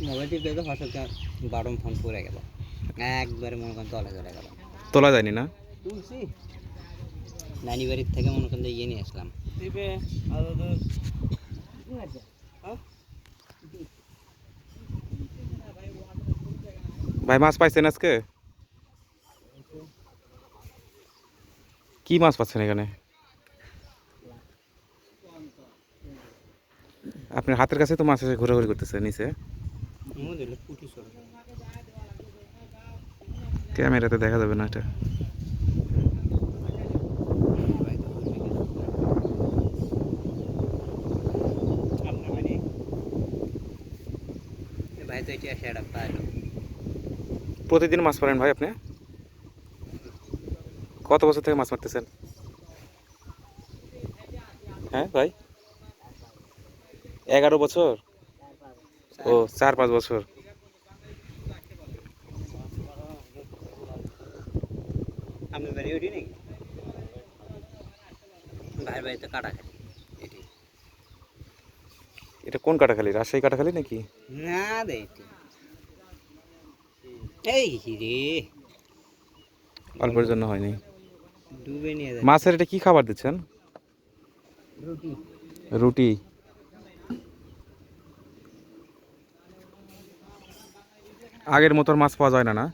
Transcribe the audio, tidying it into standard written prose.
Mobile টিপে তো হঠাৎ বারম ফোন পড়ে গেল, একবারে মনে করেন তলে চলে গেল। তোলা যায়নি না? তুলছি নানি বাড়ির থেকে মনে করেন ইয়ে নিয়ে আসলাম। ভাই মাছ পাইছেন আজকে? কি মাছ পাচ্ছেন এখানে? আপনার হাতের কাছে তো মাছ এসে ঘোরাঘুরি করতেছে নিচে। ক্যামেরাতে দেখা যাবে না এটা। প্রতিদিন মাছ মারেন ভাই আপনি? কত বছর থেকে মাছ মারতেছেন? হ্যাঁ ভাই, 11 বছর? ও 4-5 বছর। আপনার বাড়ি ওটি নাকি? ভাইয়ের বাড়িতে কাটাখালি এটি। এটা কোন কাটাখালী? রাজশাহী কাটাখালী নাকি? না দে এই রে অল্পের জন্য হয়নি। ডুবে নিয়ে মাছের এটা কি খাবার দিচ্ছেন? রুটি। রুটি। আগের মতো মাছ পাওয়া যায় না না?